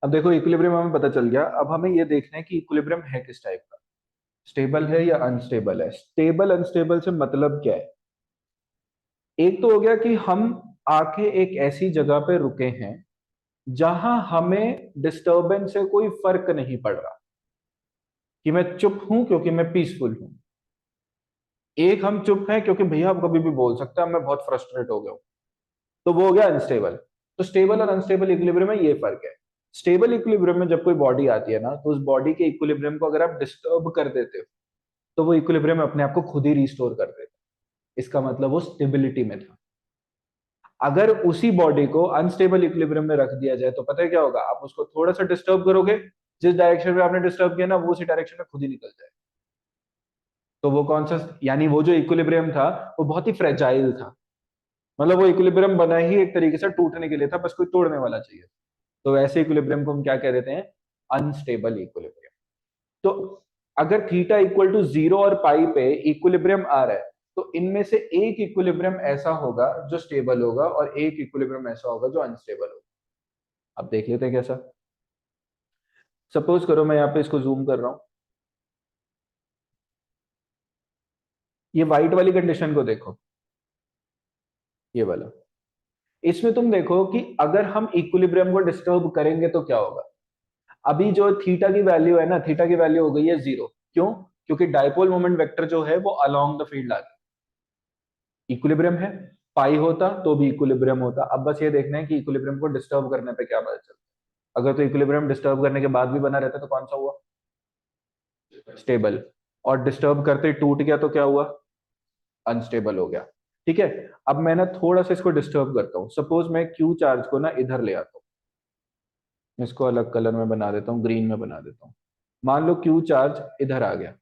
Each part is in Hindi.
अब देखो इक्विलिब्रियम हमें पता चल गया, अब हमें ये देखना है कि इक्विलिब्रियम है किस टाइप का, स्टेबल है या अनस्टेबल है। स्टेबल अनस्टेबल से मतलब क्या है? एक तो हो गया कि हम आके एक ऐसी जगह पे रुके हैं जहां हमें डिस्टरबेंस से कोई फर्क नहीं पड़ रहा, कि मैं चुप हूं क्योंकि मैं पीसफुल हूं। एक हम चुप हैं क्योंकि भैया आप कभी भी बोल सकते हैं, मैं बहुत फ्रस्ट्रेट हो गया हूं, तो वो हो गया अनस्टेबल। तो स्टेबल और अनस्टेबल इक्विलिब्रियम में ये फर्क है। स्टेबल इक्विलिब्रियम में जब कोई बॉडी आती है ना, तो उस बॉडी के इक्विलिब्रियम को अगर आप डिस्टर्ब कर देते हो, तो वो इक्विलिब्रियम अपने आप को खुद ही रिस्टोर कर देता है। इसका मतलब वो स्टेबिलिटी में था। अगर उसी बॉडी को अनस्टेबल इक्विलिब्रियम में रख दिया जाए तो पता है क्या होगा? आप उसको थोड़ा सा डिस्टर्ब करोगे, जिस डायरेक्शन में आपने डिस्टर्ब किया ना, वो उसी डायरेक्शन में खुद ही निकल जाए। तो वो कौन सा, यानी वो जो इक्विलिब्रियम था वो बहुत ही फ्रेजाइल था। मतलब वो इक्विलिब्रियम बना ही एक तरीके से टूटने के लिए था, बस कोई तोड़ने वाला चाहिए। तो ऐसे इक्विलिब्रियम को हम क्या कह देते हैं? Unstable equilibrium. तो अगर थीटा इक्वल टू 0 और पाई पे इक्विलिब्रियम आ रहा है, तो इनमें से एक इक्विलिब्रियम ऐसा होगा जो स्टेबल होगा और एक इक्विलिब्रियम ऐसा होगा जो अनस्टेबल होगा। अब देख लेते हैं कैसा। सपोज करो मैं यहाँ पे इसको जूम कर रहा हूं, ये व्हाइट वाली कंडीशन को देखो, ये वाला। इसमें तुम देखो कि अगर हम इक्विलिब्रियम को डिस्टर्ब करेंगे तो क्या होगा। अभी जो थीटा की वैल्यू है ना, थीटा की वैल्यू हो गई है 0। क्यों? क्योंकि डाइपोल मोमेंट वेक्टर जो है वो अलोंग द फील्ड आ गया। इक्विलिब्रियम है, पाई होता तो भी इक्विलिब्रियम होता। अब बस ये देखना है कि इक्विलिब्रियम को डिस्टर्ब करने पे क्या पता चलता है। अगर तो इक्विलिब्रियम डिस्टर्ब करने के बाद भी बना रहता तो कौन सा हुआ? स्टेबल। और डिस्टर्ब करते ही टूट गया तो क्या हुआ? अनस्टेबल हो गया। ठीक है। अब मैं ना थोड़ा सा इसको डिस्टर्ब करता हूँ। सपोज मैं क्यू चार्ज को ना इधर ले आता हूँ, इसको अलग कलर में बना देता हूँ, ग्रीन में बना देता हूँ। मान लो क्यू चार्ज इधर आ गया।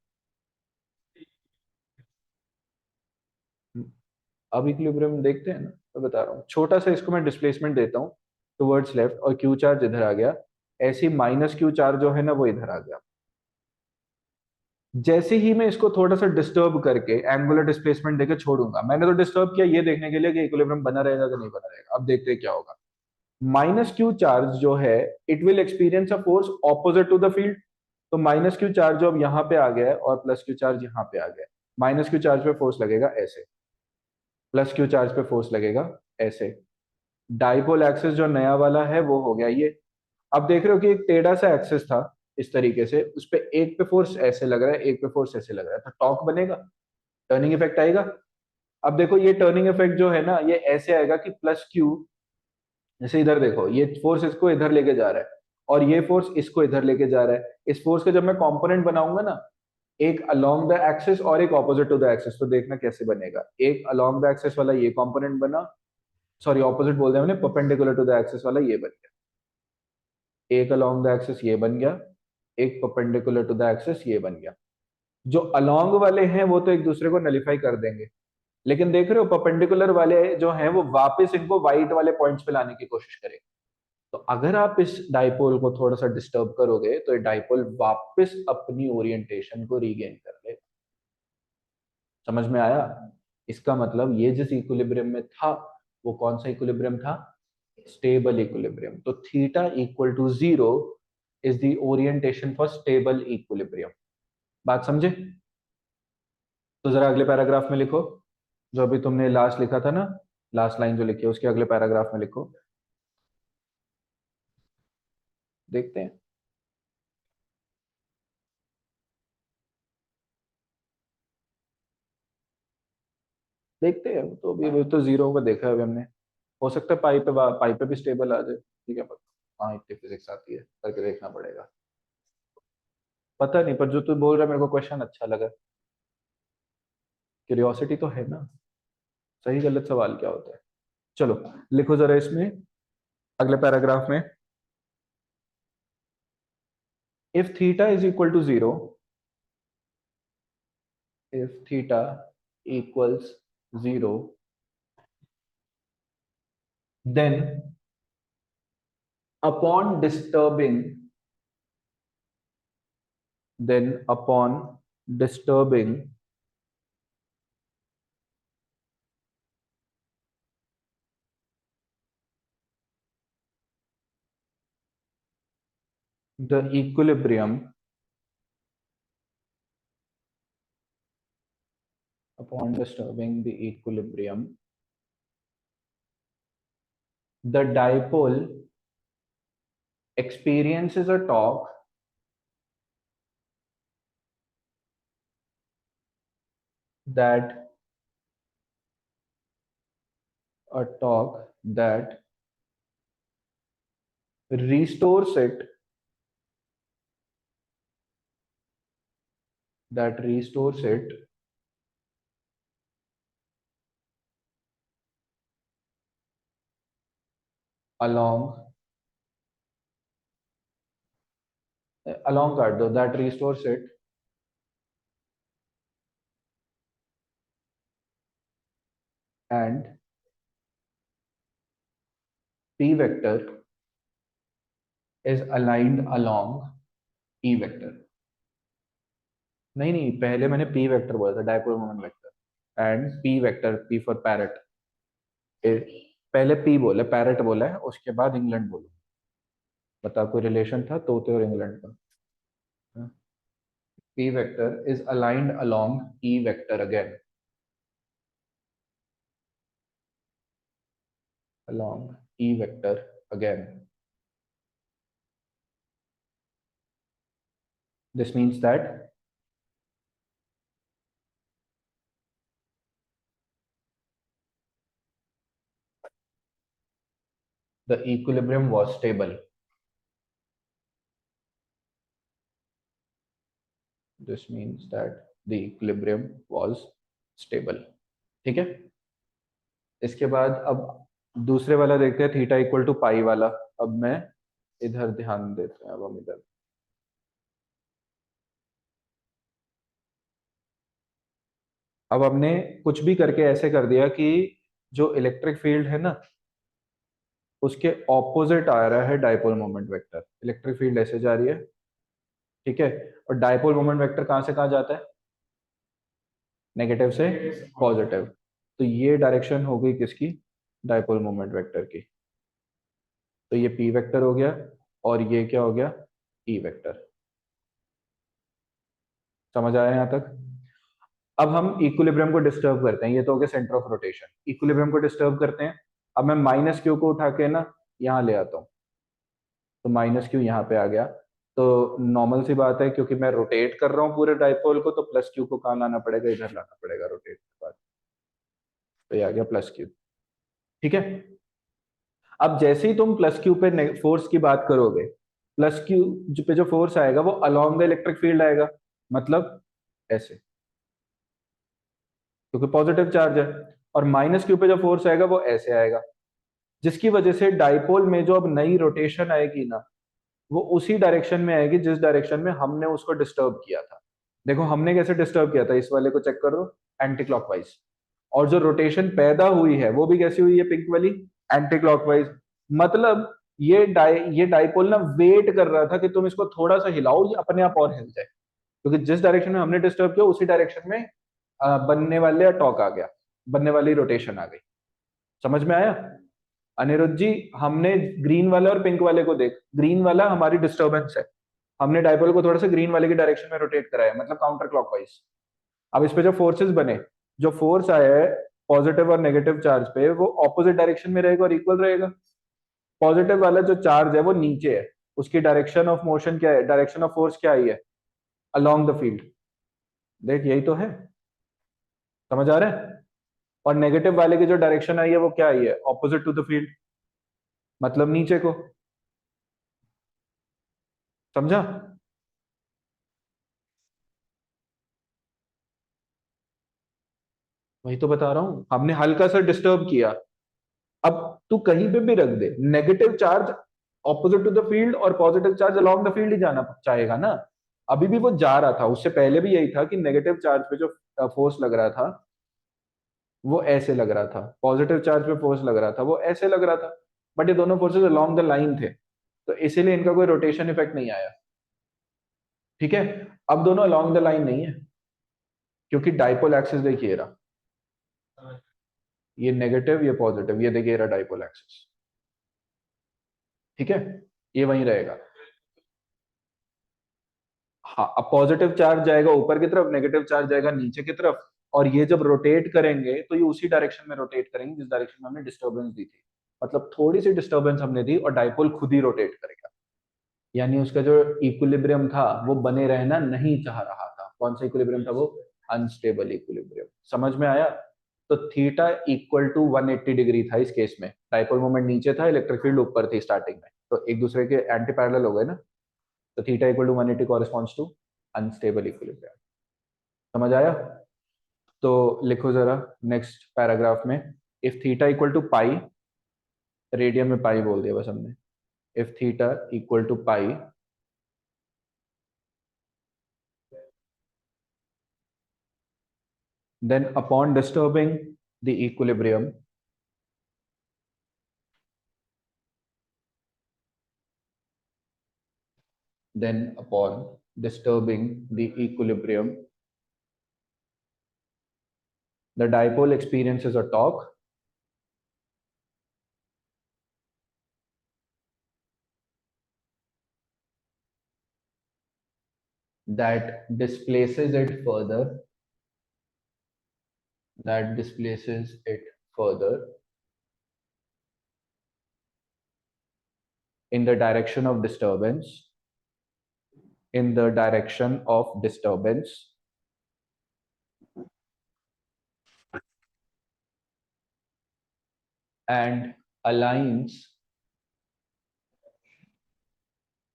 अब इक्विलिब्रियम देखते हैं ना, तो बता रहा हूँ, छोटा सा इसको मैं डिस्प्लेसमेंट देता हूँ टुवर्ड्स लेफ्ट, और क्यू चार्ज इधर आ गया। ऐसे ही माइनस क्यू चार्ज जो है ना वो इधर आ गया। जैसे ही मैं इसको थोड़ा सा डिस्टर्ब करके एंगुलर डिस्प्लेसमेंट देके छोड़ूंगा, मैंने तो डिस्टर्ब किया ये देखने के लिए कि इक्विलिब्रियम बना रहेगा कि नहीं बना रहेगा। अब देखते हैं क्या होगा। माइनस क्यू चार्ज जो है, it will experience a force opposite to the field. तो माइनस क्यू चार्ज जो अब यहाँ पे आ गया है और प्लस क्यू चार्ज यहाँ पे आ गया है, माइनस क्यू चार्ज पे फोर्स लगेगा ऐसे, प्लस क्यू चार्ज पे फोर्स लगेगा ऐसे। डाइपोल एक्सिस जो नया वाला है वो हो गया ये। अब देख रहे हो कि एक टेढ़ा सा एक्सिस था इस तरीके से, उस पे एक पे फोर्स ऐसे लग रहा है, एक पे फोर्स ऐसे लग रहा है, तो टॉर्क बनेगा, टर्निंग इफेक्ट आएगा। अब देखो ये टर्निंग इफेक्ट जो है ना, ये ऐसे आएगा कि प्लस क्यू, जैसे इधर देखो ये फोर्स इसको इधर लेके जा रहा है और ये फोर्स इसको इधर लेके जा रहा है। इस फोर्स का जब मैं कंपोनेंट बनाऊंगा ना, एक अलोंग द एक्सिस और एक ऑपोजिट टू द एक्सिस, तो देखना कैसे बनेगा। एक अलोंग द एक्सिस वाला ये कंपोनेंट बना, सॉरी ऑपोजिट बोल दिया मैंने, परपेंडिकुलर टू द एक्सिस वाला ये बन गया। एक अलोंग द एक्सिस ये बन गया, एक परपेंडिकुलर टू द एक्सिस ये बन गया। जो अलोंग वाले हैं वो तो एक दूसरे को नलिफाई कर देंगे, लेकिन देख रहे हो परपेंडिकुलर वाले जो हैं वो वापस इनको वाइट वाले पॉइंट्स पे लाने की कोशिश करेंगे। तो अगर आप इस डाइपोल को थोड़ा सा डिस्टर्ब करोगे तो ये डाइपोल वापस अपनी ओरिएंटेशन को रीगेन कर लेगा। समझ में आया? इसका मतलब ये जिस इक्विलिब्रियम में था वो कौन सा इक्विलिब्रियम था? Stable equilibrium. तो theta equal to 0 is the orientation for stable equilibrium. बात समझे? तो जरा अगले पैराग्राफ में लिखो, जो अभी तुमने लास्ट लिखा था ना, लास्ट लाइन जो लिखी है उसके अगले पैराग्राफ में लिखो। देखते हैं। देखते हैं, तो अभी तो जीरो पे देखा है अभी हमने। हो सकता है पाई पे भी स्टेबल आ जाए, ठीक है। पता हाँ, इतनी फिजिक्स आती है, करके देखना पड़ेगा। पता नहीं, पर जो तू बोल रहा है मेरे को क्वेश्चन अच्छा लगा। क्यूरियोसिटी तो है ना, सही गलत सवाल क्या होता है। चलो लिखो जरा इसमें, अगले पैराग्राफ में। If theta is equal to 0, if theta equals 0, then upon disturbing then upon disturbing the equilibrium upon disturbing the equilibrium, the dipole experiences a torque that that restores it that restores it along along काट दो, that restores it and p vector is aligned along e vector. नहीं नहीं, पहले मैंने p वेक्टर बोला था, dipole moment vector, and p vector, p for parrot, पहले p बोला, पैरट बोला है, उसके बाद इंग्लैंड बोलो। बता, कोई रिलेशन था तोते और इंग्लैंड का? p vector is aligned along e vector again, along e vector again. This means that the equilibrium was stable. This means that the equilibrium was stable. ठीक है, इसके बाद अब दूसरे वाला देखते हैं, थीटा इक्वल टू पाई वाला। अब मैं इधर ध्यान देते हैं, अब हम इधर अब हमने कुछ भी करके ऐसे कर दिया कि जो इलेक्ट्रिक फील्ड है ना, उसके ऑपोजिट आ रहा है dipole moment vector. Electric field ऐसे जा रही है, ठीक है, और डायपोल मोमेंट वेक्टर कहां से कहां जाता है? नेगेटिव से पॉजिटिव। तो ये डायरेक्शन हो गई किसकी? डायपोल मोमेंट वेक्टर की। तो ये पी वेक्टर हो गया, और ये क्या हो गया? E vector. समझ आया यहां तक? अब हम इक्विलिब्रियम को डिस्टर्ब करते हैं, ये तो हो गया सेंटर ऑफ रोटेशन। इक्विलिब्रियम को डिस्टर्ब करते हैं। अब मैं माइनस क्यू को उठा के ना यहाँ ले आता हूँ, तो माइनस क्यू यहाँ पे आ गया। तो नॉर्मल सी बात है, क्योंकि मैं रोटेट कर रहा हूँ पूरे डाइपोल को, तो प्लस क्यू को कहाँ लाना पड़ेगा? इधर लाना पड़ेगा रोटेट के बाद। तो ये आ गया प्लस क्यू। ठीक है, अब जैसे ही तुम प्लस क्यू पे फोर्स की बात करोगे, प्लस क्यू पे जो फोर्स आएगा वो अलोंग द इलेक्ट्रिक फील्ड आएगा, मतलब ऐसे, क्योंकि पॉजिटिव चार्ज है। और माइनस क्यू पे जो फोर्स आएगा वो ऐसे आएगा, जिसकी वजह से डाइपोल में जो अब नई रोटेशन आएगी ना, वो उसी डायरेक्शन में आएगी जिस डायरेक्शन में हमने उसको डिस्टर्ब किया था। देखो हमने कैसे डिस्टर्ब किया था, इस वाले को चेक करो, एंटी क्लॉकवाइज। और जो रोटेशन पैदा हुई है वो भी कैसी हुई है? पिंक वाली, एंटी क्लॉकवाइज। मतलब ये डाइपोल ना वेट कर रहा था कि तुम इसको थोड़ा सा हिलाओ, ये अपने आप और हिल जाए, क्योंकि जिस डायरेक्शन में हमने डिस्टर्ब किया उसी डायरेक्शन में बनने वाले टॉक आ गया, बनने वाली रोटेशन आ गई। समझ में आया? अनिरुद्ध जी, हमने ग्रीन वाले और पिंक वाले को देख, ग्रीन वाला हमारी डिस्टर्बेंस है, हमने डायपोल को थोड़ा सा ग्रीन वाले की डायरेक्शन में रोटेट कराया, मतलब काउंटर क्लॉकवाइज। अब इस पे जो फोर्सेस बने, जो फोर्स आया है पॉजिटिव और नेगेटिव चार्ज पे, वो ऑपोजिट डायरेक्शन में रहेगा और इक्वल रहेगा। पॉजिटिव वाला जो चार्ज है वो नीचे है, उसकी डायरेक्शन ऑफ मोशन क्या है, डायरेक्शन ऑफ फोर्स क्या आई है? Along the field. देख, यही तो है। समझ आ रहा है? और नेगेटिव वाले की जो डायरेक्शन आई है वो क्या आई है? ऑपोजिट टू द फील्ड, मतलब नीचे को। समझा? वही तो बता रहा हूं, हमने हल्का सा डिस्टर्ब किया। अब तू कहीं पे भी रख दे, negative charge opposite to the field और positive charge along the field ही जाना चाहेगा ना। अभी भी वो जा रहा था, उससे पहले भी यही था कि नेगेटिव चार्ज पे जो फोर्स लग रहा था वो ऐसे लग रहा था, पॉजिटिव चार्ज पे फोर्स लग रहा था वो ऐसे लग रहा था। बट ये दोनों फोर्सेस अलोंग द लाइन थे, तो इसीलिए इनका कोई रोटेशन इफेक्ट नहीं आया। ठीक है, अब दोनों अलोंग द लाइन नहीं है, क्योंकि डाइपोल एक्सिस देखिए रहा, ये नेगेटिव ये पॉजिटिव, ये देखिए रहा डाइपोल एक्सिस। ठीक है, ये वहीं रहेगा। हाँ, अब पॉजिटिव चार्ज जाएगा ऊपर की तरफ, नेगेटिव चार्ज जाएगा नीचे की तरफ, और ये जब रोटेट करेंगे तो ये उसी डायरेक्शन में रोटेट करेंगे जिस डायरेक्शन में हमने डिस्टर्बेंस दी थी। मतलब थोड़ी सी डिस्टर्बेंस हमने दी और डाइपोल खुद ही रोटेट करेगा। यानी उसका जो इक्विलिब्रियम था वो बने रहना नहीं चाह रहा था। कौन सा इक्विलिब्रियम था वो? Unstable equilibrium. समझ में आया? तो थीटा इक्वल टू 180 डिग्री था इस केस में। डाइपोल मोमेंट नीचे था, इलेक्ट्रिक फील्ड ऊपर थी स्टार्टिंग में, तो एक दूसरे के एंटी पैरेलल हो गए ना। तो theta equal to 180 corresponds to unstable equilibrium. समझ आया? तो लिखो जरा नेक्स्ट पैराग्राफ में, if theta equal to pi, radian में पाई बोल दिया बस हमने, if theta equal to pi, then upon disturbing the equilibrium, then upon disturbing the equilibrium, the dipole experiences a torque that displaces it further, that displaces it further in the direction of disturbance, in the direction of disturbance, and aligns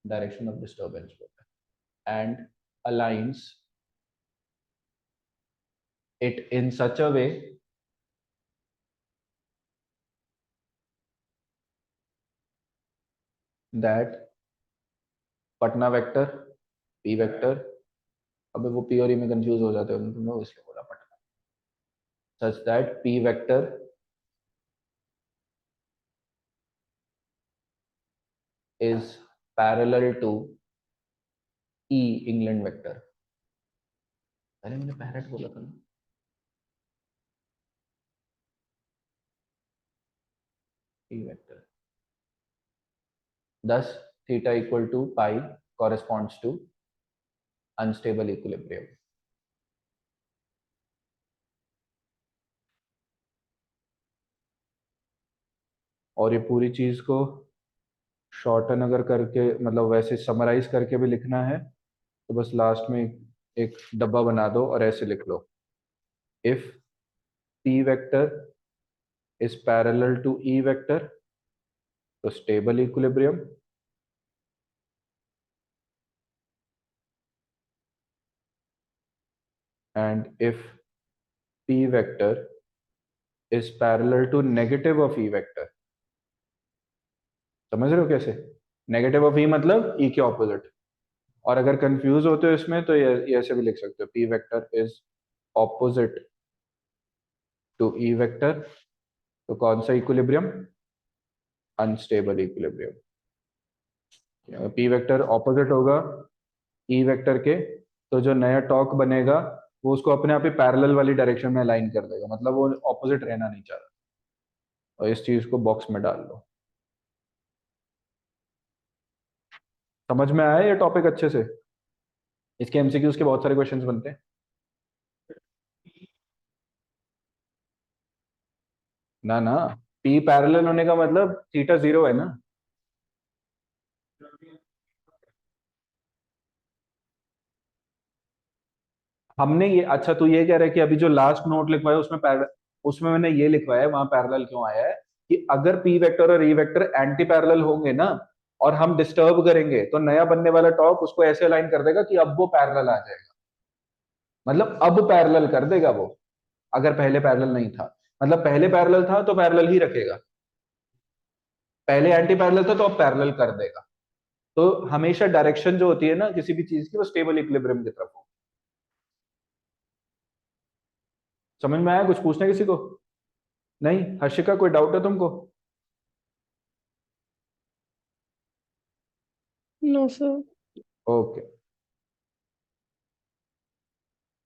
direction of disturbance and aligns it in such a way that Patna vector, P vector, अबे वो पी और ई में कंफ्यूज हो जाते हो तुम लोग, इसलिए बोला Patna, such that P vector is parallel to E England vector. पहले मैंने पैरेट बोला था ना। E vector, thus theta equal to pi corresponds to unstable equilibrium। और ये पूरी चीज को शॉर्टन अगर करके, मतलब वैसे समराइज करके भी लिखना है तो बस लास्ट में एक डब्बा बना दो और ऐसे लिख लो, if p vector is parallel to E vector तो stable equilibrium, and if p vector is parallel to negative of E vector. समझ रहे हो कैसे? नेगेटिव ऑफ E मतलब E के ऑपोजिट। और अगर कंफ्यूज होते हो इसमें तो ये ऐसे भी लिख सकते हो, p vector is opposite to E vector, तो कौन सा equilibrium? Unstable equilibrium. p vector ऑपोजिट होगा E वेक्टर के, तो जो नया टॉर्क बनेगा वो उसको अपने आप ही पैरेलल वाली डायरेक्शन में अलाइन कर देगा, मतलब वो ऑपोजिट रहना नहीं चाह रहा। और इस चीज को बॉक्स में डाल लो। समझ में आया ये टॉपिक अच्छे से? इसके एमसीक्यूज के बहुत सारे क्वेश्चंस बनते हैं। ना ना, p पैरेलल होने का मतलब थीटा जीरो है ना। हमने ये, अच्छा तू ये कह रहा है कि अभी जो लास्ट नोट लिखवाया उसमें उसमें मैंने ये लिखवाया है, वहां पैरेलल क्यों आया है कि अगर p वेक्टर और E वेक्टर एंटी पैरेलल होंगे ना और हम डिस्टर्ब करेंगे तो नया बनने वाला टॉर्क उसको ऐसे अलाइन कर देगा कि अब वो पैरेलल आ जाएगा। मतलब अब पैरेलल कर देगा वो, अगर पहले पैरेलल नहीं था। मतलब पहले पैरेलल था तो पैरेलल ही रखेगा, पहले एंटी पैरेलल था तो अब पैरेलल कर देगा। तो हमेशा डायरेक्शन जो होती है ना किसी भी चीज की, वो स्टेबल इक्विलिब्रियम की तरफ हो। समझ में आया? कुछ पूछना है किसी को? नहीं? हर्षिका कोई डाउट है तुमको? No sir. ओके।